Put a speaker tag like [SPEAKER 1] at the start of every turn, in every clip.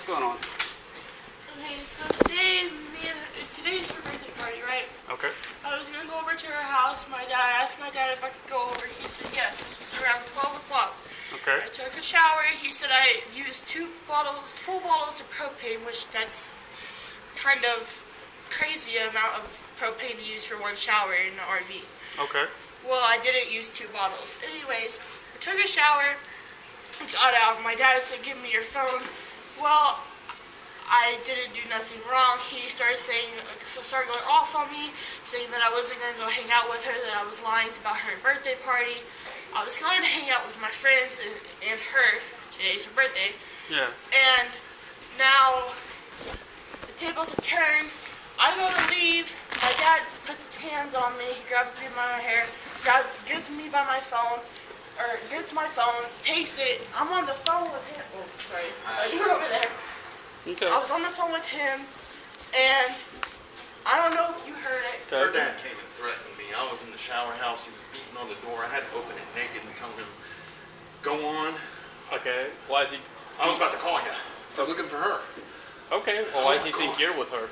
[SPEAKER 1] what's going on?
[SPEAKER 2] Okay, so today's her birthday party, right?
[SPEAKER 1] Okay.
[SPEAKER 2] I was gonna go over to her house. I asked my dad if I could go over. He said yes. This was around 12 o'clock.
[SPEAKER 1] Okay.
[SPEAKER 2] I took a shower. He said I used full bottles of propane, which that's kind of crazy amount of propane to use for one shower in an RV.
[SPEAKER 1] Okay.
[SPEAKER 2] Well, I didn't use 2 bottles. Anyways, I took a shower, got out. My dad said, "Give me your phone." Well, I didn't do nothing wrong. He started going off on me, saying that I wasn't going to go hang out with her, that I was lying about her birthday party. I was going to hang out with my friends and her. Today's her birthday.
[SPEAKER 1] Yeah.
[SPEAKER 2] And now the tables have turned. I go to leave. My dad puts his hands on me. He grabs me by my hair, gets me by my phone, or gets my phone, takes it. I'm on the phone with him. Oh, sorry. You were over there.
[SPEAKER 1] Okay.
[SPEAKER 2] I was on the phone with him, and I don't know if you heard it.
[SPEAKER 3] Her dad came and threatened me. I was in the shower house. He was beating on the door. I had to open it naked and tell him, "Go on."
[SPEAKER 1] Okay. Why is he?
[SPEAKER 3] I was about to call you for looking for her.
[SPEAKER 1] Okay. Well, why does he think you're with her?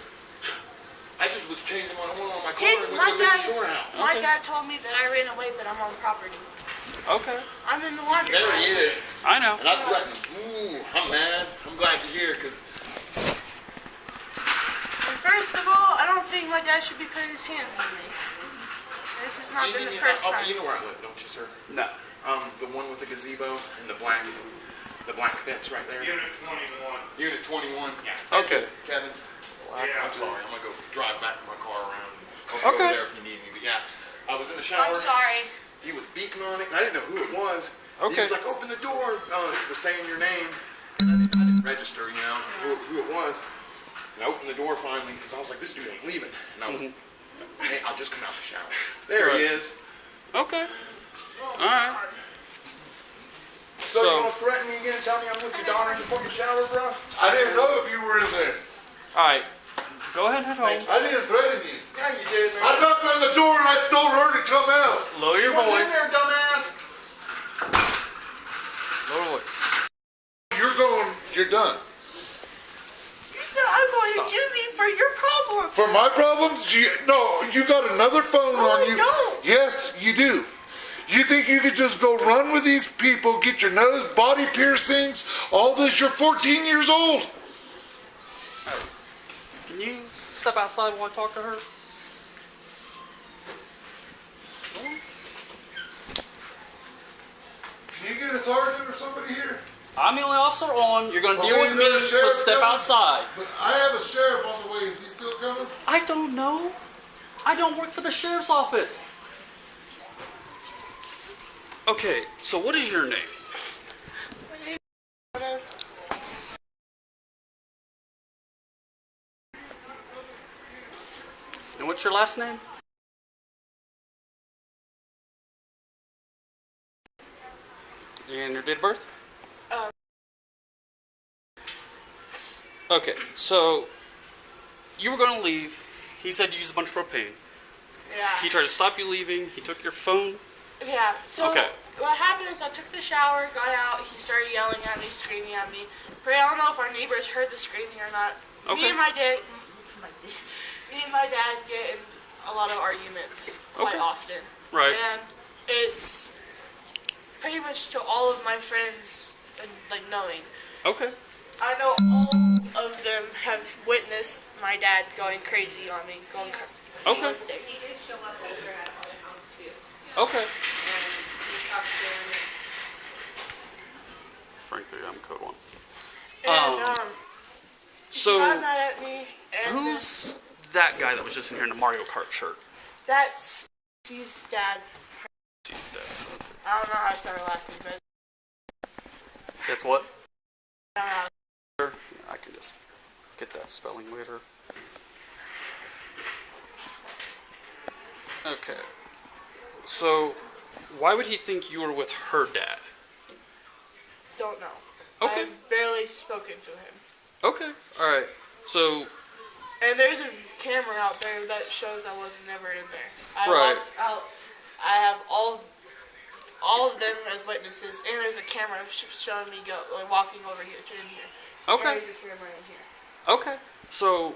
[SPEAKER 3] I just was changing my oil on my car and went to the shore house.
[SPEAKER 2] My dad told me that I ran away, but I'm on property.
[SPEAKER 1] Okay.
[SPEAKER 2] I'm in the laundry.
[SPEAKER 3] There he is.
[SPEAKER 1] I know.
[SPEAKER 3] And I threatened him. Ooh, I'm mad. I'm glad you're here because.
[SPEAKER 2] And first of all, I don't think my dad should be putting his hands on me. This has not been the first time.
[SPEAKER 3] You know where I live, don't you, sir?
[SPEAKER 1] No.
[SPEAKER 3] The one with the gazebo and the black fence right there.
[SPEAKER 4] Unit 21.
[SPEAKER 3] Unit 21.
[SPEAKER 4] Yeah.
[SPEAKER 1] Okay.
[SPEAKER 3] Kevin.
[SPEAKER 4] Yeah.
[SPEAKER 3] I'm sorry. I'm gonna go drive back my car around.
[SPEAKER 1] Okay.
[SPEAKER 3] I'll go there if you need me. But yeah, I was in the shower.
[SPEAKER 2] I'm sorry.
[SPEAKER 3] He was beating on it, and I didn't know who it was.
[SPEAKER 1] Okay.
[SPEAKER 3] He was like, "Open the door." It was saying your name. And I didn't register, who it was. And I opened the door finally because I was like, "This dude ain't leaving." And I was, "Hey, I'll just come out the shower." There he is.
[SPEAKER 1] Okay. All right.
[SPEAKER 3] So you gonna threaten me again and tell me I'm with your daughter in the fucking shower, bro?
[SPEAKER 4] I didn't know if you were in there.
[SPEAKER 1] All right. Go ahead and head home.
[SPEAKER 4] I didn't threaten you.
[SPEAKER 3] Yeah, you did, man.
[SPEAKER 4] I knocked on the door and I told her to come out.
[SPEAKER 1] Lower your
[SPEAKER 3] She wasn't in
[SPEAKER 1] voice.
[SPEAKER 3] there, dumbass.
[SPEAKER 1] Lower your voice.
[SPEAKER 4] You're done.
[SPEAKER 2] You said I'm going to juvie for your problem.
[SPEAKER 4] For my problems? You got another phone
[SPEAKER 2] No,
[SPEAKER 4] on
[SPEAKER 2] I
[SPEAKER 4] you.
[SPEAKER 2] don't.
[SPEAKER 4] Yes, you do. You think you could just go run with these people, get your nose, body piercings, all this? You're 14 years old.
[SPEAKER 1] Can you step outside while I talk to her?
[SPEAKER 4] Can you get a sergeant or somebody here?
[SPEAKER 1] I'm the only officer on. You're going to deal
[SPEAKER 4] Okay,
[SPEAKER 1] with
[SPEAKER 4] is
[SPEAKER 1] me,
[SPEAKER 4] there a
[SPEAKER 1] so
[SPEAKER 4] sheriff
[SPEAKER 1] step
[SPEAKER 4] coming?
[SPEAKER 1] outside.
[SPEAKER 4] But I have a sheriff on the way. Is he still coming?
[SPEAKER 1] I don't know. I don't work for the sheriff's office. Okay, so what is your name? And what's your last name? And your date of birth? Okay, so you were going to leave. He said you used a bunch of propane.
[SPEAKER 2] Yeah.
[SPEAKER 1] He tried to stop you leaving. He took your phone.
[SPEAKER 2] Yeah. So
[SPEAKER 1] Okay.
[SPEAKER 2] what happened is I took the shower, got out. He started yelling at me, screaming at me. But I don't know if our neighbors heard the screaming or not.
[SPEAKER 1] Okay.
[SPEAKER 2] Me and my dad get in a lot of arguments quite
[SPEAKER 1] Okay.
[SPEAKER 2] often.
[SPEAKER 1] Right.
[SPEAKER 2] And it's pretty much to all of my friends, knowing.
[SPEAKER 1] Okay.
[SPEAKER 2] I know all of them have witnessed my dad going crazy on me, going
[SPEAKER 1] Okay.
[SPEAKER 2] ballistic.
[SPEAKER 5] He did show up over at our house too.
[SPEAKER 1] Okay.
[SPEAKER 5] And we talked to him.
[SPEAKER 1] Frankly, I'm code 1.
[SPEAKER 2] And
[SPEAKER 1] So,
[SPEAKER 2] he got mad at me. And
[SPEAKER 1] who's that guy that was just in here in the Mario Kart shirt?
[SPEAKER 2] that's his dad.
[SPEAKER 1] He's dead.
[SPEAKER 2] I don't know how to spell her last name, but
[SPEAKER 1] That's what?
[SPEAKER 2] I don't know.
[SPEAKER 1] I can just get that spelling later. Okay. So, why would he think you were with her dad?
[SPEAKER 2] Don't know.
[SPEAKER 1] Okay.
[SPEAKER 2] I've barely spoken to him.
[SPEAKER 1] Okay. Alright. So,
[SPEAKER 2] And there's a camera out there that shows I was never in there. I
[SPEAKER 1] Right.
[SPEAKER 2] walked out. I have all of them as witnesses, and there's a camera showing me walking over here to in here.
[SPEAKER 1] Okay.
[SPEAKER 2] There's a camera in here.
[SPEAKER 1] Okay. So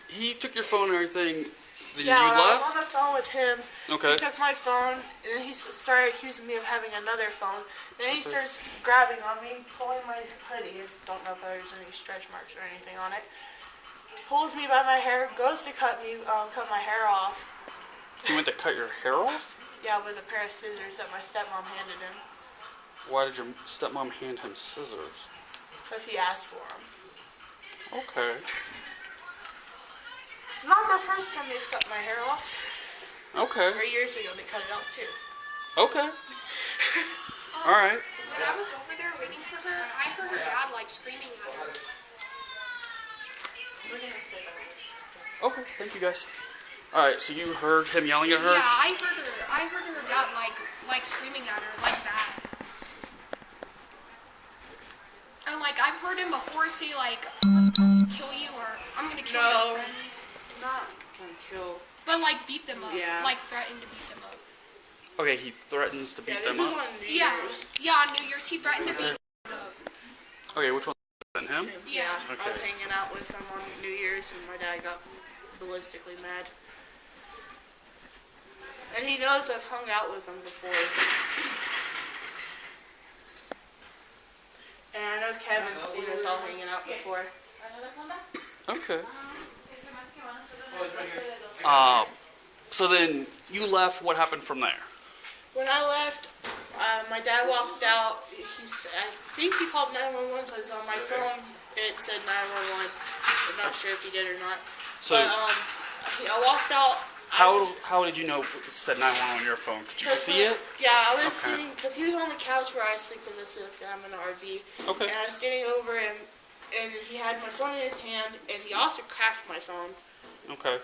[SPEAKER 1] he took your phone and everything. Then
[SPEAKER 2] Yeah,
[SPEAKER 1] you
[SPEAKER 2] when I was
[SPEAKER 1] left.
[SPEAKER 2] on the phone with him.
[SPEAKER 1] Okay.
[SPEAKER 2] He took my phone, and then he started accusing me of having another phone. Then he starts grabbing on me, pulling my hoodie. I don't know if there's any stretch marks or anything on it. Pulls me by my hair, goes to cut my hair off.
[SPEAKER 1] He went to cut your hair off.
[SPEAKER 2] Yeah, with a pair of scissors that my stepmom handed him.
[SPEAKER 1] Why did your stepmom hand him scissors?
[SPEAKER 2] Because he asked for them.
[SPEAKER 1] Okay.
[SPEAKER 2] It's not the first time they've cut my hair off.
[SPEAKER 1] Okay.
[SPEAKER 2] 3 years ago they cut it off too.
[SPEAKER 1] Okay. All right.
[SPEAKER 6] When I was over there waiting for her, I heard her dad like screaming at her.
[SPEAKER 1] Okay. Thank you guys. All right. So you heard him yelling at her?
[SPEAKER 6] Yeah, I heard her dad like screaming at her like that. And like I've heard him before say like I'm gonna kill you or I'm gonna kill
[SPEAKER 2] No.
[SPEAKER 6] your friends.
[SPEAKER 2] Not gonna kill.
[SPEAKER 6] But like beat them up.
[SPEAKER 2] Yeah.
[SPEAKER 6] Like threatened to beat them up.
[SPEAKER 1] Okay. He threatens to beat
[SPEAKER 2] Yeah, this
[SPEAKER 1] them
[SPEAKER 2] was
[SPEAKER 1] up.
[SPEAKER 2] on New
[SPEAKER 6] Yeah.
[SPEAKER 2] Year's.
[SPEAKER 6] Yeah, on New Year's he threatened to beat them up.
[SPEAKER 1] Okay. Which one? Him?
[SPEAKER 2] Yeah, I was
[SPEAKER 1] Okay.
[SPEAKER 2] hanging out with him on New Year's, and my dad got ballistically mad. And he knows I've hung out with him before. And I know Kevin's seen us all hanging out before.
[SPEAKER 1] Okay. So then you left. What happened from there?
[SPEAKER 2] When I left, my dad walked out. I think he called 911 because on my phone it said 911. I'm not sure if he did or not.
[SPEAKER 1] So
[SPEAKER 2] But I walked out.
[SPEAKER 1] how did you know it said 911 on your phone? Could you see it?
[SPEAKER 2] Yeah, I was
[SPEAKER 1] Okay.
[SPEAKER 2] sitting, because he was on the couch where I sleep because I sleep, I'm in an RV.
[SPEAKER 1] Okay.
[SPEAKER 2] And I was standing over him, and he had my phone in his hand, and he also cracked my phone.
[SPEAKER 1] Okay.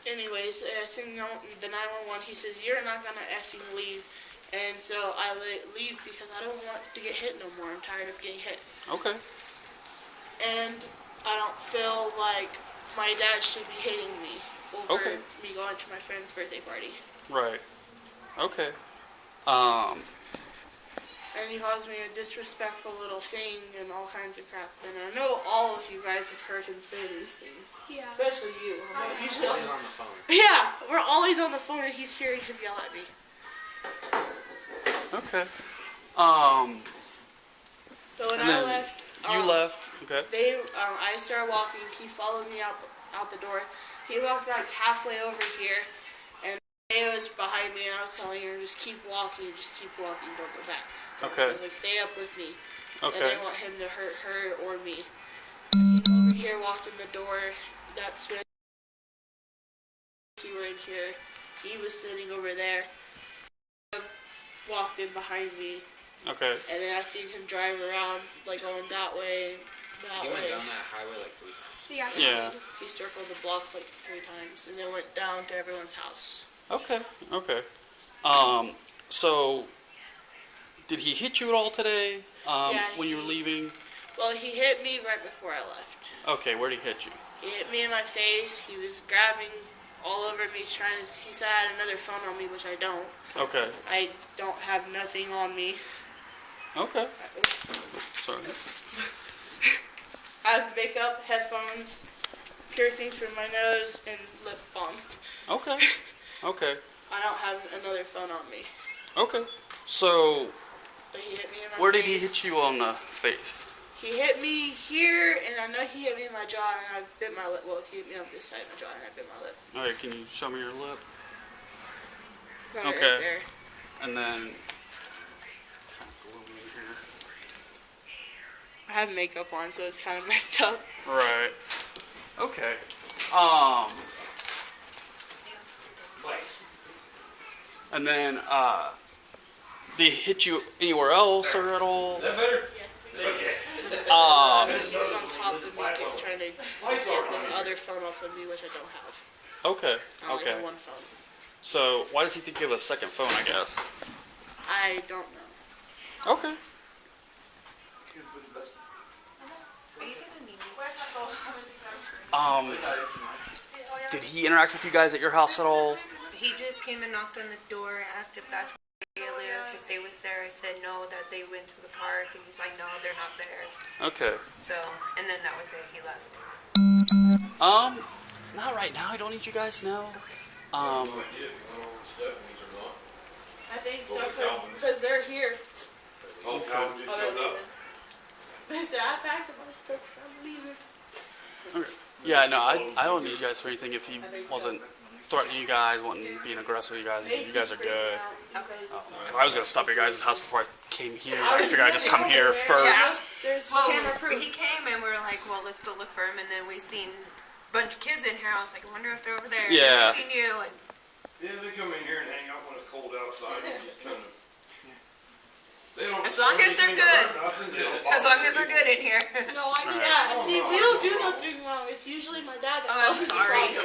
[SPEAKER 2] Anyways, sitting on the 911, he says, "You're not going to effing leave." And so I leave because I don't want to get hit no more. I'm tired of getting hit.
[SPEAKER 1] Okay.
[SPEAKER 2] And I don't feel like my dad should be hitting me over
[SPEAKER 1] Okay.
[SPEAKER 2] me going to my friend's birthday party.
[SPEAKER 1] Right. Okay.
[SPEAKER 2] And he calls me a disrespectful little thing and all kinds of crap. And I know all of you guys have heard him say these things.
[SPEAKER 6] Yeah.
[SPEAKER 2] Especially you. You should.
[SPEAKER 7] Always on the phone.
[SPEAKER 2] Yeah, we're always on the phone and he's hearing him yell at me.
[SPEAKER 1] Okay.
[SPEAKER 2] So when
[SPEAKER 1] And
[SPEAKER 2] I
[SPEAKER 1] then
[SPEAKER 2] left,
[SPEAKER 1] you left. Okay.
[SPEAKER 2] I started walking. He followed me out the door. He walked back halfway over here, and he was behind me. And I was telling her, just keep walking, don't go back.
[SPEAKER 1] Okay.
[SPEAKER 2] I was like, stay up with me. I
[SPEAKER 1] Okay.
[SPEAKER 2] didn't want him to hurt her or me. I came over here, walked in the door. That's when you were in here. He was sitting over there. Walked in behind me,
[SPEAKER 1] Okay.
[SPEAKER 2] and then I seen him drive around, like going that way, that
[SPEAKER 7] He
[SPEAKER 2] way.
[SPEAKER 7] went down that highway like 3 times.
[SPEAKER 6] Yeah.
[SPEAKER 1] Yeah.
[SPEAKER 2] He circled the block like 3 times, and then went down to everyone's house.
[SPEAKER 1] Okay. Okay. So did he hit you at all today?
[SPEAKER 2] Yeah,
[SPEAKER 1] When you were leaving?
[SPEAKER 2] Well, he hit me right before I left.
[SPEAKER 1] Okay. Where did he hit you?
[SPEAKER 2] He hit me in my face. He was grabbing all over me, trying to. He said I had another phone on me, which I don't.
[SPEAKER 1] Okay.
[SPEAKER 2] I don't have nothing on me.
[SPEAKER 1] Okay. Sorry.
[SPEAKER 2] I have makeup, headphones, piercings from my nose, and lip balm.
[SPEAKER 1] Okay. Okay.
[SPEAKER 2] I don't have another phone on me.
[SPEAKER 1] Okay. So
[SPEAKER 2] So he hit me in my
[SPEAKER 1] where
[SPEAKER 2] face.
[SPEAKER 1] did he hit you on the face?
[SPEAKER 2] He hit me here, and I know he hit me in my jaw, and I bit my lip. Well, he hit me on this side of my jaw, and I bit my lip.
[SPEAKER 1] All right. Can you show me your lip?
[SPEAKER 2] Right
[SPEAKER 1] Okay.
[SPEAKER 2] Right there.
[SPEAKER 1] And then kind of gloomy here.
[SPEAKER 2] I have makeup on, so it's kind of messed up.
[SPEAKER 1] Right. Okay. And then, did he hit you anywhere else or at all?
[SPEAKER 2] He was on top of me, trying to get the other phone off of me, which I don't have.
[SPEAKER 1] Okay.
[SPEAKER 2] I only
[SPEAKER 1] Okay.
[SPEAKER 2] have one phone.
[SPEAKER 1] So why does he think you have a second phone? I guess.
[SPEAKER 2] I don't know.
[SPEAKER 1] Okay. Did he interact with you guys at your house at all?
[SPEAKER 5] He just came and knocked on the door, asked if that's where I if they was there. I said no, that they went to the park, and he's like, no, they're not there.
[SPEAKER 1] Okay.
[SPEAKER 5] So, and then that was it. He left.
[SPEAKER 1] Not right now. I don't need you guys now.
[SPEAKER 2] I think so, because they're here.
[SPEAKER 7] Oh, Calvin just showed up.
[SPEAKER 2] They said, I packed up my stuff, I'm leaving.
[SPEAKER 1] Okay. Yeah, no, I don't need you guys for anything if he wasn't threatening you guys, being aggressive with you guys. You guys are good. I was gonna stop at your guys' house before I came here. I figured I'd just come here first.
[SPEAKER 2] There's
[SPEAKER 5] Well,
[SPEAKER 2] camera proof.
[SPEAKER 5] he came, and we were like, well, let's go look for him. And then we seen a bunch of kids in here. I was like, I wonder if they're over there.
[SPEAKER 1] Yeah.
[SPEAKER 5] And we seen you. And
[SPEAKER 7] Yeah, they come in here and hang out when it's cold outside. And just kind of. They don't.
[SPEAKER 5] As long as they're good. as long as they're good in here.
[SPEAKER 6] No, I mean,
[SPEAKER 2] Yeah, see, we don't do nothing wrong. It's usually my dad that
[SPEAKER 5] Oh, I'm
[SPEAKER 2] calls us.
[SPEAKER 5] sorry.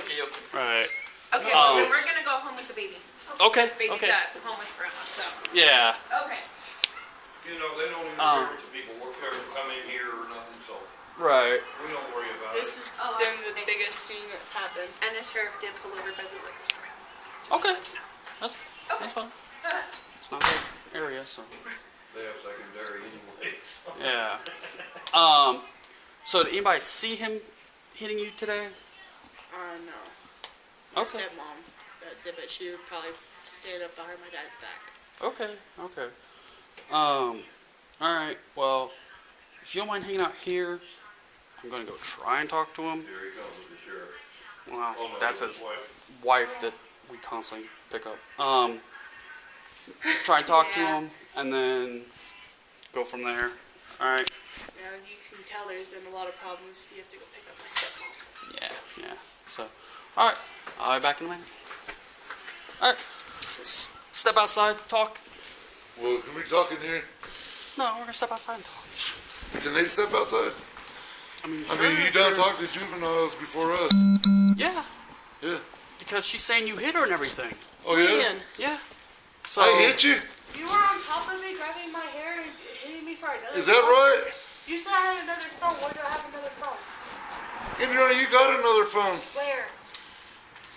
[SPEAKER 1] Right.
[SPEAKER 5] Okay, well, then we're gonna go home with the baby.
[SPEAKER 1] Okay.
[SPEAKER 5] Baby's
[SPEAKER 1] Okay.
[SPEAKER 5] at home with grandma, so.
[SPEAKER 1] Yeah.
[SPEAKER 5] Okay.
[SPEAKER 7] You know, they don't interfere with the people work there to come in here or nothing, so
[SPEAKER 1] Right.
[SPEAKER 7] we don't worry about
[SPEAKER 2] This
[SPEAKER 7] it.
[SPEAKER 2] has been the biggest scene that's happened.
[SPEAKER 5] And the sheriff did pull over by the liquor store.
[SPEAKER 1] Okay. That's fine. It's not their area, so.
[SPEAKER 7] They have secondary anyway.
[SPEAKER 1] Yeah. So did anybody see him hitting you today?
[SPEAKER 2] No. I
[SPEAKER 1] Okay.
[SPEAKER 2] said mom. That's it, but she would probably stand up behind my dad's back.
[SPEAKER 1] Okay. Okay. All right. Well, if you don't mind hanging out here, I'm gonna go try and talk to him.
[SPEAKER 7] Here he comes with the sheriff.
[SPEAKER 1] Well,
[SPEAKER 7] Oh, no,
[SPEAKER 1] that's
[SPEAKER 7] his
[SPEAKER 1] his
[SPEAKER 7] wife.
[SPEAKER 1] wife that we constantly pick up. Try and talk to him, and then go from there. All right.
[SPEAKER 2] Yeah, you can tell there's been a lot of problems if you have to go pick up my stepmom.
[SPEAKER 1] Yeah. Yeah. So, all right. I'll be back in a minute. All right. Step outside. Talk.
[SPEAKER 4] Well, can we talk in here?
[SPEAKER 1] No, we're gonna step outside and talk.
[SPEAKER 4] Can they step outside?
[SPEAKER 1] I mean,
[SPEAKER 4] I
[SPEAKER 1] sure,
[SPEAKER 4] mean, you done
[SPEAKER 1] sure.
[SPEAKER 4] talked to juveniles before us.
[SPEAKER 1] Yeah.
[SPEAKER 4] Yeah.
[SPEAKER 1] Because she's saying you hit her and everything.
[SPEAKER 4] Oh, yeah?
[SPEAKER 1] Yeah. So
[SPEAKER 4] I hit you?
[SPEAKER 2] You were on top of me, grabbing my hair and hitting me for another
[SPEAKER 4] Is that
[SPEAKER 2] phone.
[SPEAKER 4] right?
[SPEAKER 2] You said I had another phone. Why do I have another phone?
[SPEAKER 4] Indiana, you got another phone.
[SPEAKER 2] Where?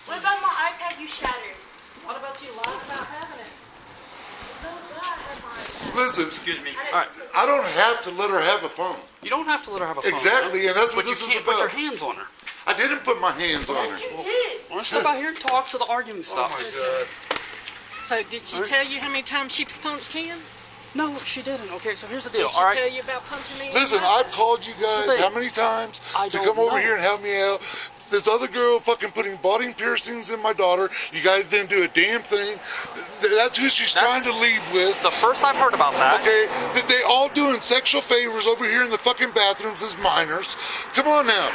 [SPEAKER 2] What about my iPad you shattered? What about you lying about having it? No, God, I had my iPad.
[SPEAKER 4] Listen,
[SPEAKER 1] Excuse me.
[SPEAKER 2] I
[SPEAKER 1] All right.
[SPEAKER 2] didn't-
[SPEAKER 4] I don't have to let her have a phone.
[SPEAKER 1] You don't have to let her have a phone.
[SPEAKER 4] Exactly,
[SPEAKER 1] man.
[SPEAKER 4] and that's what
[SPEAKER 1] but
[SPEAKER 4] this
[SPEAKER 1] you
[SPEAKER 4] is
[SPEAKER 1] can't put your
[SPEAKER 4] about.
[SPEAKER 1] hands on her.
[SPEAKER 4] I didn't put my hands on
[SPEAKER 2] Yes,
[SPEAKER 4] her.
[SPEAKER 2] you did.
[SPEAKER 1] We're gonna step out here and talk so the arguing
[SPEAKER 4] Oh, my
[SPEAKER 1] stops.
[SPEAKER 4] God.
[SPEAKER 8] So did she tell you how many times she's punched him?
[SPEAKER 1] No, she didn't. Okay, so here's the deal.
[SPEAKER 8] Did she
[SPEAKER 1] All right.
[SPEAKER 8] tell you about punching me?
[SPEAKER 4] Listen, I've called you guys
[SPEAKER 1] thing.
[SPEAKER 4] how many times
[SPEAKER 1] I
[SPEAKER 4] to
[SPEAKER 1] don't
[SPEAKER 4] come over
[SPEAKER 1] know.
[SPEAKER 4] here and help me out. This other girl fucking putting body piercings in my daughter. You guys didn't do a damn thing. That's who she's trying to leave with.
[SPEAKER 1] The first I've heard about that.
[SPEAKER 4] Okay, that they all doing sexual favors over here in the fucking bathrooms as minors. Come on now.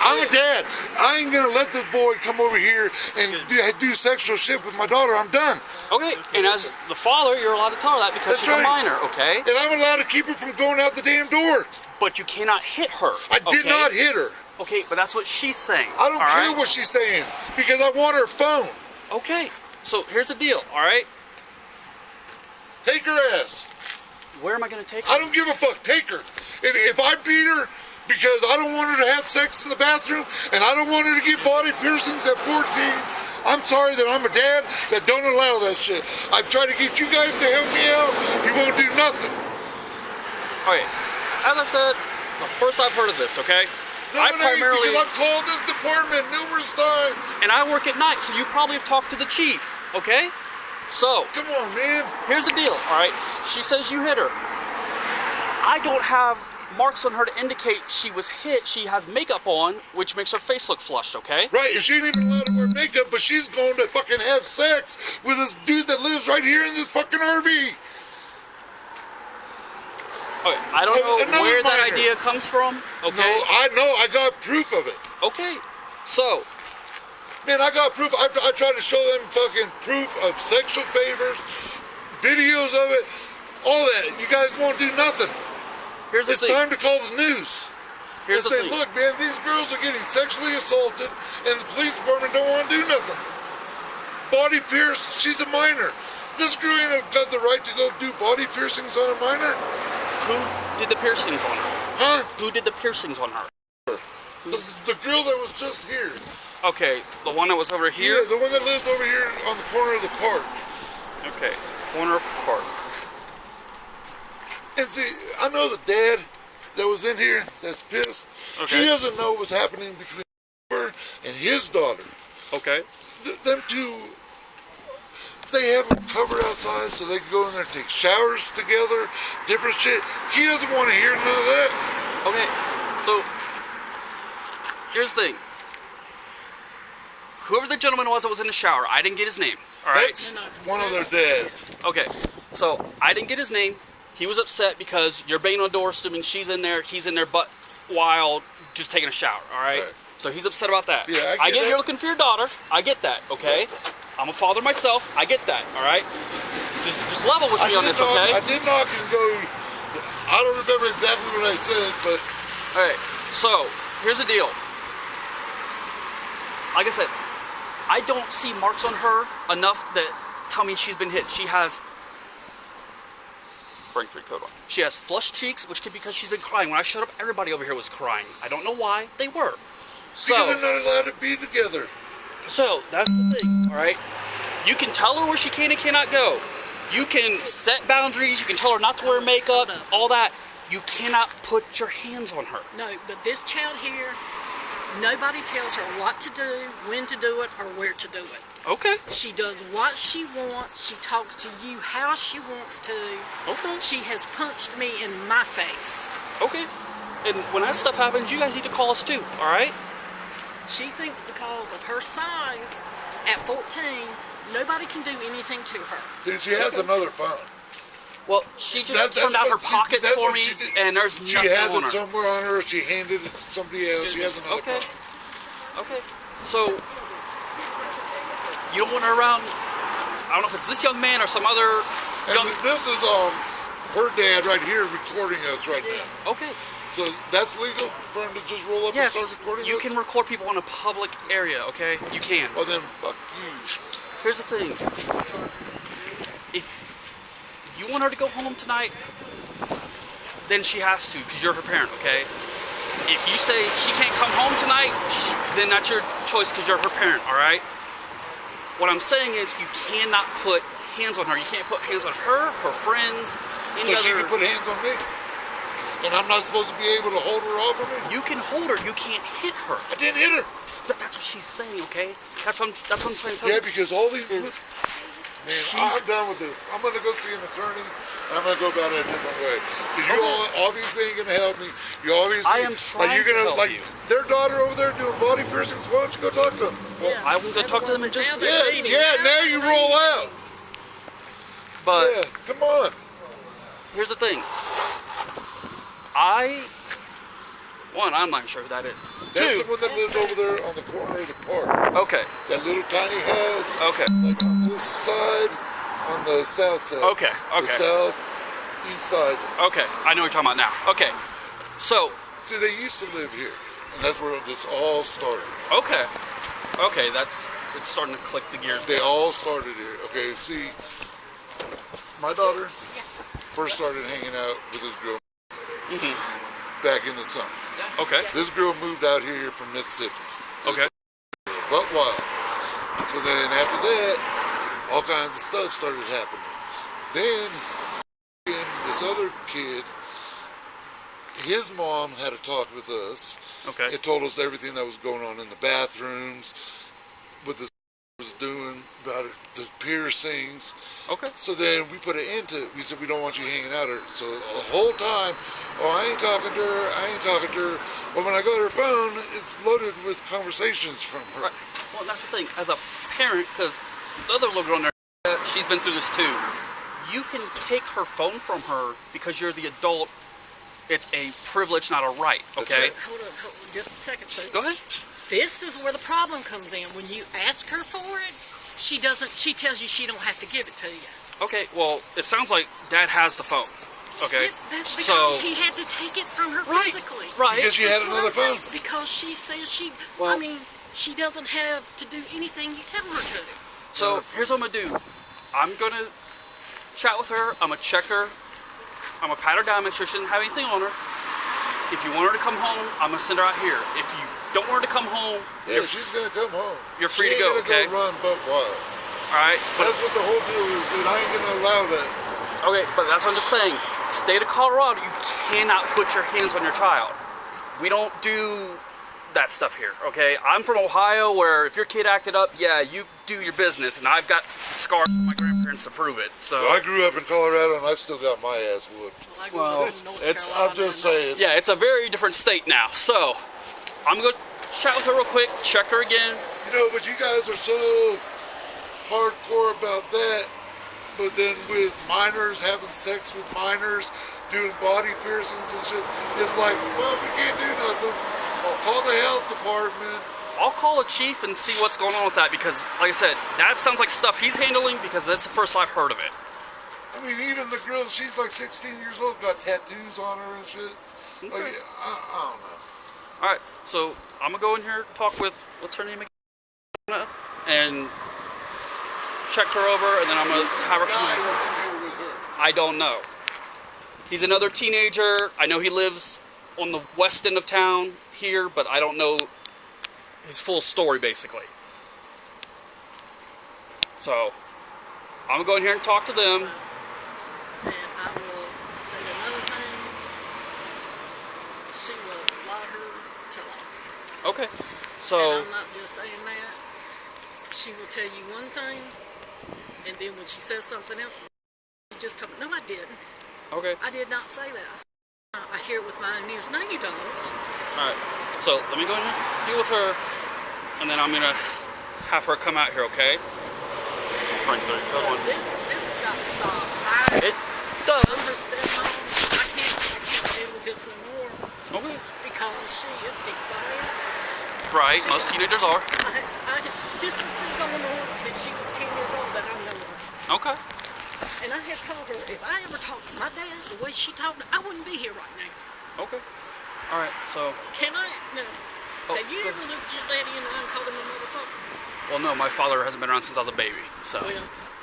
[SPEAKER 4] I'm a dad. I ain't gonna let the boy come over here and do sexual shit with my daughter. I'm done.
[SPEAKER 1] Okay, and as the father, you're allowed to tell her that because
[SPEAKER 4] That's
[SPEAKER 1] she's
[SPEAKER 4] right.
[SPEAKER 1] a minor, okay?
[SPEAKER 4] And I'm allowed to keep her from going out the damn door.
[SPEAKER 1] But you cannot hit her.
[SPEAKER 4] I did
[SPEAKER 1] okay?
[SPEAKER 4] not hit her.
[SPEAKER 1] Okay, but that's what she's saying.
[SPEAKER 4] I don't
[SPEAKER 1] all
[SPEAKER 4] care
[SPEAKER 1] right?
[SPEAKER 4] what she's saying because I want her phone.
[SPEAKER 1] Okay, so here's the deal, all right?
[SPEAKER 4] Take her ass.
[SPEAKER 1] Where am I going to take her?
[SPEAKER 4] I don't give a fuck. Take her. If I beat her because I don't want her to have sex in the bathroom and I don't want her to get body piercings at 14, I'm sorry that I'm a dad that don't allow that shit. I've tried to get you guys to help me out. You won't do nothing.
[SPEAKER 1] Okay, as I said, the first I've heard of this, okay? I primarily,
[SPEAKER 4] Because I've called this department numerous times.
[SPEAKER 1] and I work at night, so you probably have talked to the chief, okay? So,
[SPEAKER 4] Come on, man.
[SPEAKER 1] here's the deal, all right? She says you hit her. I don't have marks on her to indicate she was hit. She has makeup on, which makes her face look flushed, okay?
[SPEAKER 4] Right, and she ain't even allowed to wear makeup, but she's going to fucking have sex with this dude that lives right here in this fucking RV.
[SPEAKER 1] Okay, I don't know
[SPEAKER 4] Another
[SPEAKER 1] where that
[SPEAKER 4] minor.
[SPEAKER 1] idea comes from, okay?
[SPEAKER 4] No, I know. I got proof of it.
[SPEAKER 1] Okay, so,
[SPEAKER 4] Man, I got proof. I tried to show them fucking proof of sexual favors, videos of it, all that. You guys won't do nothing.
[SPEAKER 1] here's the
[SPEAKER 4] It's
[SPEAKER 1] thing.
[SPEAKER 4] time to call the news.
[SPEAKER 1] Here's
[SPEAKER 4] And
[SPEAKER 1] the
[SPEAKER 4] say,
[SPEAKER 1] thing.
[SPEAKER 4] look, man, these girls are getting sexually assaulted, and the police department don't want to do nothing. Body pierced. She's a minor. This girl ain't got the right to go do body piercings on a minor.
[SPEAKER 1] Who did the piercings on her?
[SPEAKER 4] Huh?
[SPEAKER 1] Who did the piercings on her?
[SPEAKER 4] The girl that was just here.
[SPEAKER 1] Okay, the one that was over
[SPEAKER 4] Yeah,
[SPEAKER 1] here?
[SPEAKER 4] the one that lives over here on the corner of the park.
[SPEAKER 1] Okay. corner park.
[SPEAKER 4] And see, I know the dad that was in here that's pissed.
[SPEAKER 1] Okay.
[SPEAKER 4] He doesn't know what's happening between her and his daughter.
[SPEAKER 1] Okay.
[SPEAKER 4] Them two, they have them covered outside so they can go in there and take showers together, different shit. He doesn't want to hear none of that.
[SPEAKER 1] Okay, so here's the thing. Whoever the gentleman was that was in the shower, I didn't get his name. All right.
[SPEAKER 4] That's one of their dads.
[SPEAKER 1] Okay, so I didn't get his name. He was upset because you're banging on the door, assuming she's in there. He's in there, but while just taking a shower. All right.
[SPEAKER 4] Right.
[SPEAKER 1] So he's upset about that.
[SPEAKER 4] Yeah,
[SPEAKER 1] I
[SPEAKER 4] get
[SPEAKER 1] get
[SPEAKER 4] that.
[SPEAKER 1] you're looking for your daughter. I get that. Okay. I'm a father myself. I get that. All right. Just level with me on this, okay?
[SPEAKER 4] I did knock and go. I don't remember exactly what I said, but
[SPEAKER 1] All right. So here's the deal. Like I said, I don't see marks on her enough that tell me she's been hit. She has. Bring 3 coat on. She has flushed cheeks, which could be because she's been crying. When I showed up, everybody over here was crying. I don't know why. They were. So,
[SPEAKER 4] because they're not allowed to be together.
[SPEAKER 1] so that's the thing, all right? You can tell her where she can and cannot go. You can set boundaries. You can tell her not to wear makeup, all that. You cannot put your hands on her.
[SPEAKER 8] No, but this child here, nobody tells her what to do, when to do it, or where to do it.
[SPEAKER 1] Okay.
[SPEAKER 8] She does what she wants. She talks to you how she wants to.
[SPEAKER 1] Okay.
[SPEAKER 8] She has punched me in my face.
[SPEAKER 1] Okay. And when that stuff happens, you guys need to call us too, all right?
[SPEAKER 8] She thinks because of her size, at 14, nobody can do anything to her.
[SPEAKER 4] Dude, she has another phone.
[SPEAKER 1] Well, she just
[SPEAKER 4] That's
[SPEAKER 1] turned out her
[SPEAKER 4] what she-
[SPEAKER 1] pockets
[SPEAKER 4] that's
[SPEAKER 1] for
[SPEAKER 4] what
[SPEAKER 1] me,
[SPEAKER 4] she did.
[SPEAKER 1] and there's
[SPEAKER 4] She
[SPEAKER 1] nothing
[SPEAKER 4] has
[SPEAKER 1] on
[SPEAKER 4] it
[SPEAKER 1] her.
[SPEAKER 4] somewhere on her. She handed it to somebody else. She has another
[SPEAKER 1] Okay.
[SPEAKER 4] phone.
[SPEAKER 1] Okay. So, you don't want her around. I don't know if it's this young man or some other
[SPEAKER 4] And
[SPEAKER 1] young.
[SPEAKER 4] this is her dad right here recording us right now.
[SPEAKER 1] Okay.
[SPEAKER 4] So that's legal for him to just roll up
[SPEAKER 1] Yes,
[SPEAKER 4] and start recording
[SPEAKER 1] you
[SPEAKER 4] us?
[SPEAKER 1] can record people in a public area. Okay, you can.
[SPEAKER 4] Well then, fuck you.
[SPEAKER 1] Here's the thing. If you want her to go home tonight, then she has to, because you're her parent, okay? If you say she can't come home tonight, then that's your choice, because you're her parent, all right? What I'm saying is you cannot put hands on her. You can't put hands on her, her friends, any
[SPEAKER 4] So she
[SPEAKER 1] other...
[SPEAKER 4] can put hands on me? And I'm not supposed to be able to hold her off of me?
[SPEAKER 1] You can hold her. You can't hit her.
[SPEAKER 4] I didn't hit her.
[SPEAKER 1] That's what she's saying, okay? That's what I'm trying to tell you.
[SPEAKER 4] Yeah, because all these...
[SPEAKER 1] Is-
[SPEAKER 4] Man,
[SPEAKER 1] she's-
[SPEAKER 4] I'm done with this. I'm going to go see an attorney, and I'm going to go about it a different way. Because you all obviously ain't going to help me. You obviously...
[SPEAKER 1] I am trying
[SPEAKER 4] you're
[SPEAKER 1] to
[SPEAKER 4] gonna,
[SPEAKER 1] help
[SPEAKER 4] like,
[SPEAKER 1] you.
[SPEAKER 4] Their daughter over there doing body piercings, why don't you go talk to them?
[SPEAKER 1] Well, I will go talk to them in just...
[SPEAKER 4] Yeah, now you roll out.
[SPEAKER 1] But
[SPEAKER 4] Yeah, come on.
[SPEAKER 1] here's the thing. I'm not sure who that is.
[SPEAKER 4] That's
[SPEAKER 1] Two,
[SPEAKER 4] the one that lives over there on the corner of the park.
[SPEAKER 1] okay,
[SPEAKER 4] That little tiny house.
[SPEAKER 1] okay,
[SPEAKER 4] Like on this side, on the south side.
[SPEAKER 1] Okay,
[SPEAKER 4] The
[SPEAKER 1] okay.
[SPEAKER 4] south east side.
[SPEAKER 1] okay. I know what you're talking about now. Okay, so,
[SPEAKER 4] See, they used to live here, and that's where this all started.
[SPEAKER 1] okay, it's starting to click the gears.
[SPEAKER 4] They all started here. Okay, see, my daughter first started hanging out with this girl back in the summer.
[SPEAKER 1] Okay,
[SPEAKER 4] This girl moved out here from Mississippi.
[SPEAKER 1] okay,
[SPEAKER 4] But wild. So then after that, all kinds of stuff started happening. Then this other kid, his mom had a talk with us.
[SPEAKER 1] okay,
[SPEAKER 4] It told us everything that was going on in the bathrooms, what this was doing about it, the piercings.
[SPEAKER 1] okay.
[SPEAKER 4] So then we put an end to it. We said we don't want you hanging out her. So the whole time, I ain't talking to her, I ain't talking to her. But when I go to her phone, it's loaded with conversations from her.
[SPEAKER 1] Right. Well, that's the thing. As a parent, because the other little girl in there, she's been through this too. You can take her phone from her because you're the adult. It's a privilege, not a right. Okay.
[SPEAKER 4] right.
[SPEAKER 8] Hold on, just a second. So
[SPEAKER 1] Go ahead.
[SPEAKER 8] this is where the problem comes in. When you ask her for it, she doesn't. She tells you she don't have to give it to you.
[SPEAKER 1] Okay. Well, it sounds like Dad has the phone. Okay.
[SPEAKER 8] That's because
[SPEAKER 1] So-
[SPEAKER 8] he had to take it from her
[SPEAKER 1] Right.
[SPEAKER 8] physically.
[SPEAKER 1] Right.
[SPEAKER 4] Because you had another phone.
[SPEAKER 8] Because she says she.
[SPEAKER 1] Well-
[SPEAKER 8] I mean, she doesn't have to do anything you tell her to.
[SPEAKER 1] So here's what I'm gonna do. I'm gonna chat with her. I'm gonna check her. I'm gonna pat her down, make sure she doesn't have anything on her. If you want her to come home, I'm gonna send her out here. If you don't want her to come home,
[SPEAKER 4] Yeah, she's gonna come home.
[SPEAKER 1] you're free
[SPEAKER 4] She
[SPEAKER 1] to go,
[SPEAKER 4] ain't gonna
[SPEAKER 1] okay?
[SPEAKER 4] Go run buck wild.
[SPEAKER 1] Alright?
[SPEAKER 4] That's what the whole deal is, dude. I ain't gonna allow that.
[SPEAKER 1] Okay, but that's what I'm just saying. State of Colorado, you cannot put your hands on your child. We don't do that stuff here, okay? I'm from Ohio, where if your kid acted up, yeah, you do your business, and I've got scars from my grandparents to prove it. So
[SPEAKER 4] Well, I grew up in Colorado, and I still got my ass whooped.
[SPEAKER 1] well, it's
[SPEAKER 4] I'm just saying.
[SPEAKER 1] yeah, it's a very different state now. So I'm gonna chat with her real quick, check her again.
[SPEAKER 4] You know, but you guys are so hardcore about that. But then with minors, having sex with minors, doing body piercings and shit, it's like, well, we can't do nothing. Call the health department.
[SPEAKER 1] I'll call a chief and see what's going on with that, because, like I said, that sounds like stuff he's handling, because that's the first I've heard of it.
[SPEAKER 4] I mean, even the girl, she's like 16 years old, got tattoos on her and shit.
[SPEAKER 1] Okay.
[SPEAKER 4] Like, I don't know.
[SPEAKER 1] Alright, so I'm gonna go in here, talk with, what's her name again? And check her over, and then I'm gonna have her come
[SPEAKER 4] Guy
[SPEAKER 1] in.
[SPEAKER 4] that's in here with her.
[SPEAKER 1] I don't know. He's another teenager. I know he lives on the west end of town here, but I don't know his full story, basically. So, I'm gonna go in here and talk to them.
[SPEAKER 8] And I will state another thing. She will lie her to lie.
[SPEAKER 1] Okay. So,
[SPEAKER 8] And I'm not just saying that. She will tell you one thing, and then when she says something else, you just told me, no, I didn't.
[SPEAKER 1] okay.
[SPEAKER 8] I did not say that. I hear it with my own ears. No, you don't.
[SPEAKER 1] Alright. So, let me go in here, deal with her, and then I'm gonna have her come out here, okay? Frank, come on.
[SPEAKER 8] This has got to stop.
[SPEAKER 1] It does.
[SPEAKER 8] I can't deal with this no more
[SPEAKER 1] Okay.
[SPEAKER 8] because she is defiant.
[SPEAKER 1] Right, most teenagers are.
[SPEAKER 8] This has been going on since she was 10 years old that I know her.
[SPEAKER 1] Okay.
[SPEAKER 8] And I have told her, if I ever talked to my dad the way she talked, I wouldn't be here right now.
[SPEAKER 1] Okay. Alright, so,
[SPEAKER 8] Can I? No.
[SPEAKER 1] Oh,
[SPEAKER 8] Have you
[SPEAKER 1] go
[SPEAKER 8] ever looked your daddy in the eye and called him a motherfucker?
[SPEAKER 1] well, no, my father hasn't been around since I was a baby, so.
[SPEAKER 8] Well,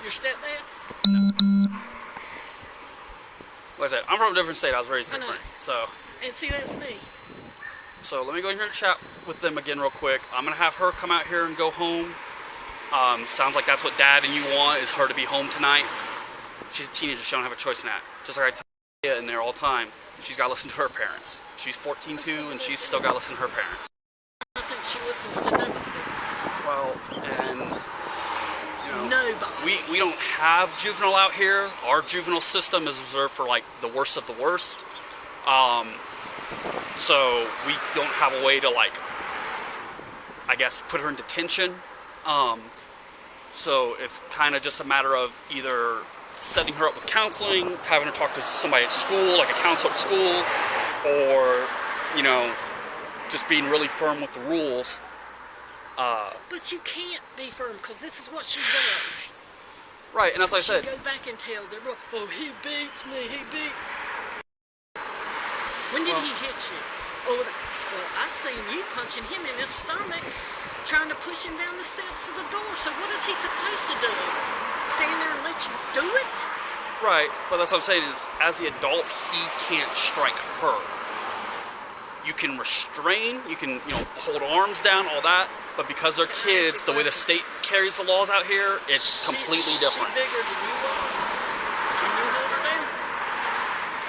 [SPEAKER 8] your stepdad?
[SPEAKER 1] Like I said, I'm from a different state. I was raised
[SPEAKER 8] I know.
[SPEAKER 1] different. So,
[SPEAKER 8] And see, that's me.
[SPEAKER 1] let me go in here and chat with them again real quick. I'm gonna have her come out here and go home. Sounds like that's what Dad and you want, is her to be home tonight. She's a teenager. She don't have a choice in that. Just like I tell you in there all the time. She's got to listen to her parents. She's 14 too, and she's still got to listen to her parents.
[SPEAKER 8] I think she listens to nobody.
[SPEAKER 1] Well, and you know,
[SPEAKER 8] Nobody.
[SPEAKER 1] we don't have juvenile out here. Our juvenile system is reserved for like the worst of the worst. So we don't have a way to, like, I guess, put her in detention. So it's kind of just a matter of either setting her up with counseling, having her talk to somebody at school, like a counselor at school, or, you know, just being really firm with the rules.
[SPEAKER 8] But you can't be firm, because this is what she does.
[SPEAKER 1] Right, and that's what I said.
[SPEAKER 8] She goes back and tells everyone, oh, he beats me, he beats me. When did he hit you? Oh, well, I've seen you punching him in his stomach, trying to push him down the steps of the door. So what is he supposed to do? Stand there and let you do it?
[SPEAKER 1] Right, but that's what I'm saying is, as the adult, he can't strike her. You can restrain, you can, you know, hold arms down, all that, but because they're kids, the way the state carries the laws out here, it's completely different.
[SPEAKER 8] She's bigger than you are. Can you hold her down?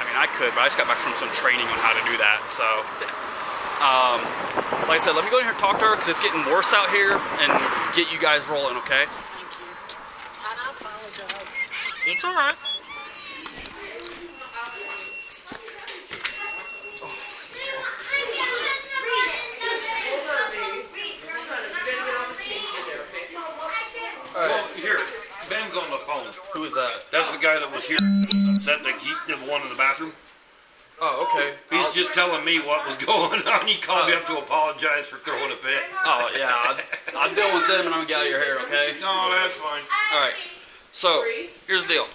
[SPEAKER 1] I mean, I could, but I just got back from some training on how to do that, so. Like I said, let me go in here and talk to her, because it's getting worse out here, and get you guys rolling, okay?
[SPEAKER 8] Thank you. And I apologize.
[SPEAKER 1] It's alright.
[SPEAKER 7] Well, here, Ben's on the phone.
[SPEAKER 1] Who is that?
[SPEAKER 7] That's the guy that was here upset that he the one in the bathroom.
[SPEAKER 1] Oh, okay.
[SPEAKER 7] He's just telling me what was going on. He called me up to apologize for throwing a fit.
[SPEAKER 1] Oh, yeah, I'm dealing with them, and I'm gonna get out of your hair, okay?
[SPEAKER 7] No, that's fine.
[SPEAKER 1] Alright, so, here's the deal.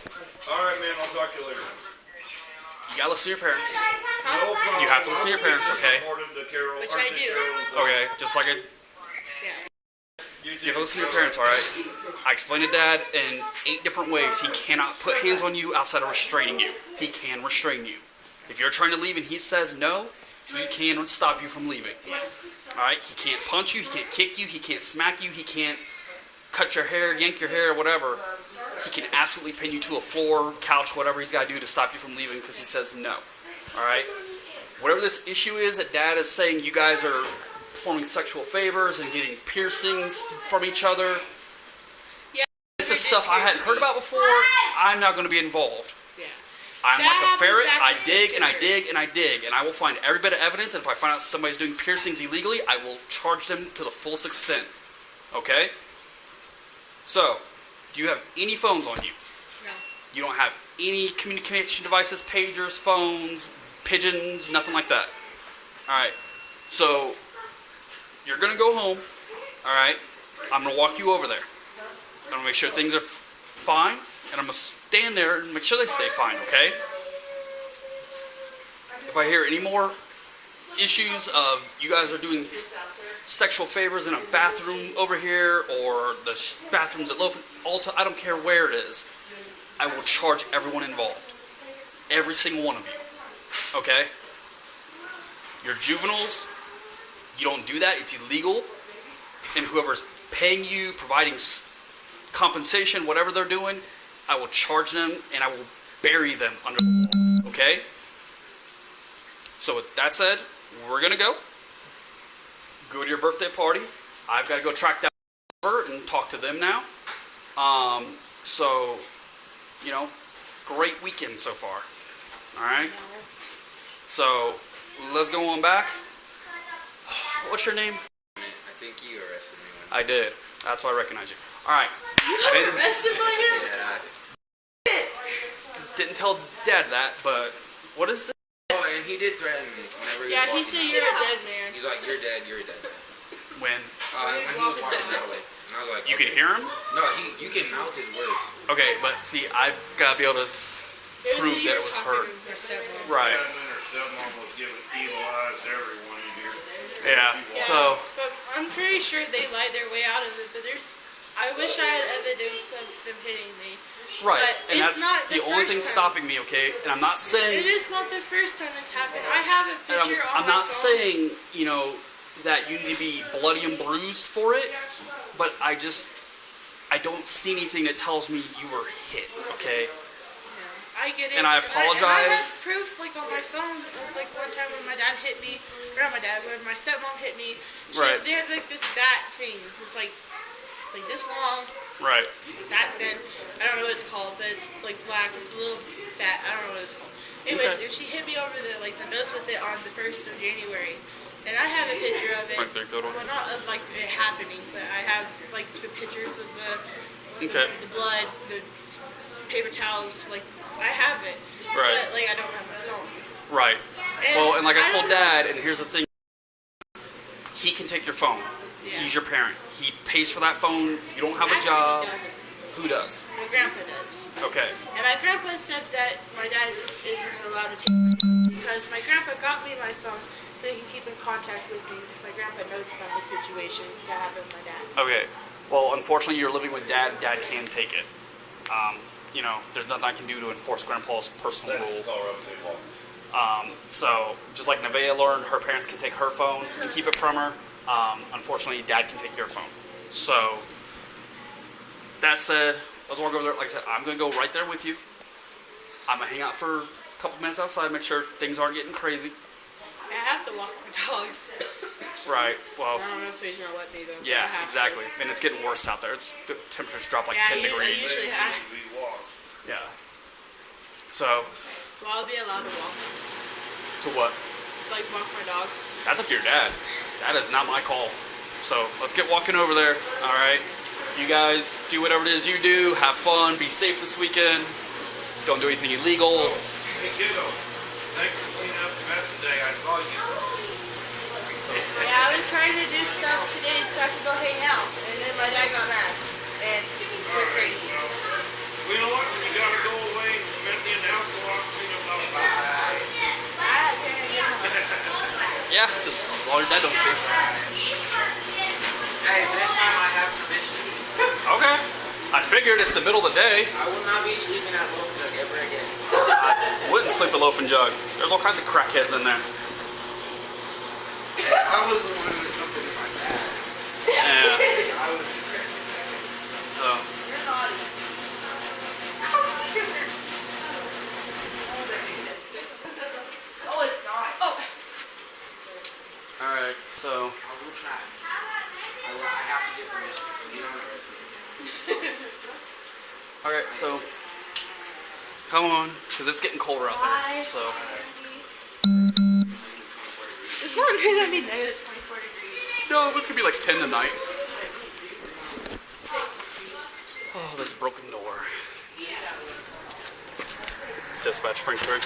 [SPEAKER 7] Alright, man, I'll talk to you later.
[SPEAKER 1] You gotta listen to your parents.
[SPEAKER 7] No problem.
[SPEAKER 1] You have to listen to your parents, okay?
[SPEAKER 2] Which I do.
[SPEAKER 1] Okay, just like you have to listen to your parents, alright? I explained to Dad in 8 different ways. He cannot put hands on you outside of restraining you. He can restrain you. If you're trying to leave and he says no, he can stop you from leaving. Alright? He can't punch you, he can't kick you, he can't smack you, he can't cut your hair, yank your hair, whatever, he can absolutely pin you to a floor, couch, whatever he's got to do to stop you from leaving because he says no. All right? Whatever this issue is that Dad is saying you guys are performing sexual favors and getting piercings from each other, this is stuff I hadn't heard about before. I'm not going to be involved.
[SPEAKER 2] Yeah.
[SPEAKER 1] I'm
[SPEAKER 2] That
[SPEAKER 1] like a ferret.
[SPEAKER 2] happened
[SPEAKER 1] I
[SPEAKER 2] back in
[SPEAKER 1] dig and I
[SPEAKER 2] September.
[SPEAKER 1] dig and I dig, and I will find every bit of evidence. And if I find out somebody's doing piercings illegally, I will charge them to the fullest extent. Okay? So, do you have any phones on you?
[SPEAKER 2] No.
[SPEAKER 1] You don't have any communication devices, pagers, phones, pigeons, nothing like that. All right. So, you're going to go home. All right. I'm going to walk you over there. I'm going to make sure things are fine. And I'm going to stand there and make sure they stay fine, okay? If I hear any more issues of you guys are doing sexual favors in a bathroom over here or the bathrooms at Alta, I don't care where it is, I will charge everyone involved. Every single one of you. Okay? You're juveniles. You don't do that. It's illegal. And whoever's paying you, providing compensation, whatever they're doing, I will charge them and I will bury them under the wall. Okay? So with that said, we're going to go to your birthday party. I've got to go track that over and talk to them now. So, you know, great weekend so far. All right? So, let's go on back. What's your name?
[SPEAKER 9] I think you arrested me
[SPEAKER 1] I did. That's why I recognize you. All right.
[SPEAKER 2] You got arrested by him?
[SPEAKER 9] Yeah.
[SPEAKER 1] Didn't tell Dad that, but what is this?
[SPEAKER 9] Oh, and he did threaten me. Whenever
[SPEAKER 2] Yeah, he
[SPEAKER 9] was
[SPEAKER 2] said
[SPEAKER 9] walking
[SPEAKER 2] you're a
[SPEAKER 9] down.
[SPEAKER 2] dead man.
[SPEAKER 9] He's like, you're dead, you're dead.
[SPEAKER 1] When?
[SPEAKER 9] When he was walking that way. And I was like,
[SPEAKER 1] You can hear him?
[SPEAKER 9] No, you can mouth his words.
[SPEAKER 1] Okay, but see, I've got to be able to prove that it was her. Right.
[SPEAKER 7] And then her stepmom was giving evil eyes to everyone in here.
[SPEAKER 1] Yeah. So,
[SPEAKER 2] But I'm pretty sure they lied their way out of it, but I wish I had evidence of them hitting me.
[SPEAKER 1] right.
[SPEAKER 2] But
[SPEAKER 1] And
[SPEAKER 2] it's
[SPEAKER 1] that's
[SPEAKER 2] not
[SPEAKER 1] the
[SPEAKER 2] the
[SPEAKER 1] only
[SPEAKER 2] first
[SPEAKER 1] thing
[SPEAKER 2] time.
[SPEAKER 1] stopping me, okay? And I'm not saying...
[SPEAKER 2] It is not the first time it's happened. I have a
[SPEAKER 1] And
[SPEAKER 2] picture on
[SPEAKER 1] I'm
[SPEAKER 2] my
[SPEAKER 1] not
[SPEAKER 2] phone.
[SPEAKER 1] saying, you know, that you need to be bloody and bruised for it, but I don't see anything that tells me you were hit, okay?
[SPEAKER 2] I get it.
[SPEAKER 1] And I
[SPEAKER 2] And I
[SPEAKER 1] apologize.
[SPEAKER 2] have proof, like, on my phone of, like, one time when my dad hit me, or not my dad, when my stepmom hit me.
[SPEAKER 1] Right.
[SPEAKER 2] They had, like, this bat thing. It's, like this long,
[SPEAKER 1] Right.
[SPEAKER 2] bat thin. I don't know what it's called, but it's, like, black. It's a little bat. I don't know what it's called. Anyways,
[SPEAKER 1] Okay.
[SPEAKER 2] and she hit me over the nose with it on the 1st of January. And I have a picture of it.
[SPEAKER 1] Right there, go to it.
[SPEAKER 2] Well, not of, like, it happening, but I have, like, the pictures of
[SPEAKER 1] Okay.
[SPEAKER 2] the blood, the paper towels, like, I have it.
[SPEAKER 1] Right.
[SPEAKER 2] But, like, I don't have my phone.
[SPEAKER 1] Right.
[SPEAKER 2] And
[SPEAKER 1] Well, and like I told
[SPEAKER 2] don't know.
[SPEAKER 1] Dad, and here's the thing. He can take your phone.
[SPEAKER 2] Yeah.
[SPEAKER 1] He's your parent. He pays for that phone. You don't have a
[SPEAKER 2] Actually,
[SPEAKER 1] job.
[SPEAKER 2] he doesn't.
[SPEAKER 1] Who does?
[SPEAKER 2] My grandpa does.
[SPEAKER 1] Okay.
[SPEAKER 2] And my grandpa said that my dad isn't allowed to take my phone because my grandpa got me my phone so he can keep in contact with me because my grandpa knows about the situations that happened with my dad.
[SPEAKER 1] Okay. Well, unfortunately, you're living with Dad. Dad can take it. You know, there's nothing I can do to enforce Grandpa's personal rule. So, just like Nevaeh learned, her parents can take her phone and keep it from her. Unfortunately, Dad can take your phone. So, that said, let's walk over there. Like I said, I'm going to go right there with you. I'm going to hang out for a couple minutes outside, make sure things aren't getting crazy.
[SPEAKER 2] I have to walk my dogs.
[SPEAKER 1] Right. Well,
[SPEAKER 2] I don't know if he's gonna let me though. but
[SPEAKER 1] yeah,
[SPEAKER 2] I have
[SPEAKER 1] exactly. And it's getting worse out there. The temperatures drop like 10
[SPEAKER 2] I
[SPEAKER 1] degrees.
[SPEAKER 2] usually have.
[SPEAKER 1] Yeah. So,
[SPEAKER 2] Well, I'll be allowed to walk.
[SPEAKER 1] to what?
[SPEAKER 2] Like, walk my dogs.
[SPEAKER 1] That's up to your dad. That is not my call. So, let's get walking over there. All right. You guys do whatever it is you do. Have fun. Be safe this weekend. Don't do anything illegal.
[SPEAKER 7] Hey, kiddo, thanks for cleaning up the mess today. I saw you.
[SPEAKER 2] Yeah, I was trying to do stuff today so I could go hang out. And then my dad got mad. And he went crazy.
[SPEAKER 7] Well, you know what? When you gotta go away from empty and out, go out and clean up the house.
[SPEAKER 1] Yeah, just all your dad don't see.
[SPEAKER 9] Hey, this time I have permission.
[SPEAKER 1] Okay. I figured it's the middle of the day.
[SPEAKER 9] I will not be sleeping at home ever again.
[SPEAKER 1] I wouldn't sleep at Loaf and Jug. There's all kinds of crackheads in there.
[SPEAKER 9] I was the one with something to my dad.
[SPEAKER 1] Yeah.
[SPEAKER 9] I was
[SPEAKER 1] So.
[SPEAKER 2] Oh, it's not.
[SPEAKER 6] Oh.
[SPEAKER 1] Alright, so.
[SPEAKER 9] I will try. I have to get permission, so you don't arrest me.
[SPEAKER 1] Alright, so. Come on, because it's getting colder out there. So.
[SPEAKER 2] It's not gonna be negative 24 degrees.
[SPEAKER 1] No, it's gonna be like 10 tonight. Oh, this broken door. Dispatch Frank 3.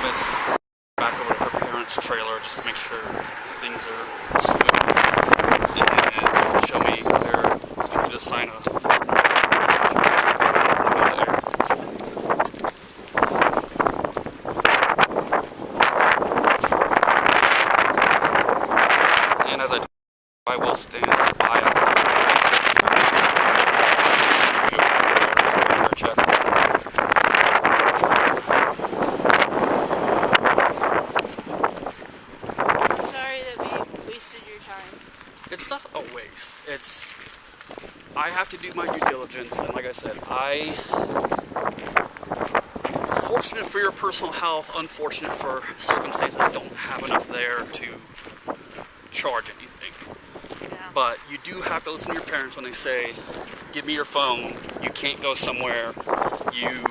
[SPEAKER 1] Miss back over to her parents' trailer just to make sure things are smooth. And show me there. So we can just sign up. And as I will stand by outside for a check.
[SPEAKER 2] Sorry that we wasted your time.
[SPEAKER 1] It's not a waste. It's I have to do my due diligence, and like I said, fortunate for your personal health, unfortunate for circumstances, don't have enough there to charge anything.
[SPEAKER 2] Yeah.
[SPEAKER 1] But you do have to listen to your parents when they say, give me your phone, you can't go somewhere, you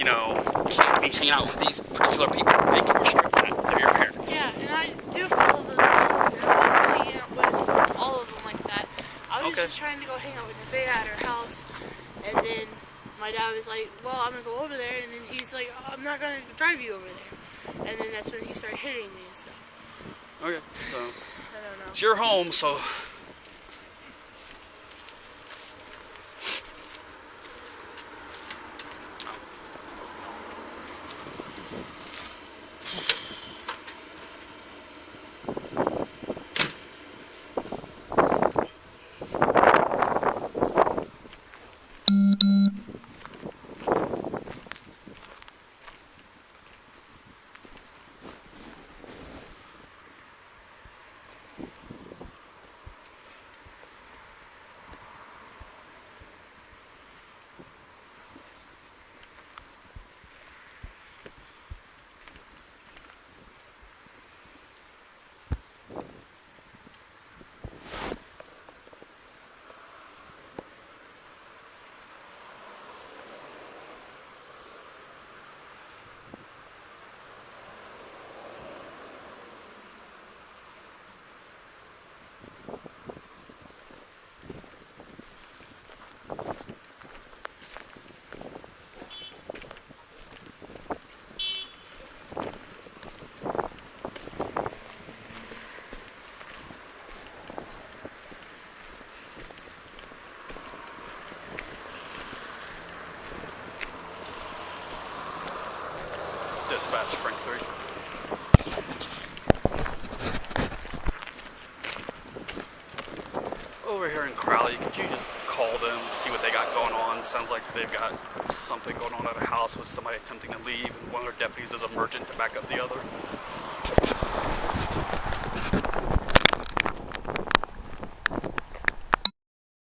[SPEAKER 1] know, can't be hanging out with these particular people. They can restrict that. They're your parents.
[SPEAKER 2] Yeah, and I do follow those rules, and I'm hanging out with all of them like that. I was just trying to go hang out with Nevaeh at her house, and then my dad was like, well, I'm going to go over there, and then he's like, oh, I'm not going to drive you over there. And then that's when he started hitting me and stuff.
[SPEAKER 1] Okay, so
[SPEAKER 2] I don't know.
[SPEAKER 1] it's your home, so dispatch Frank 3. Over here in Crowley, could you just call them, see what they got going on? Sounds like they've got something going on at a house with somebody attempting to leave, and one of their deputies is emergent to back up the other.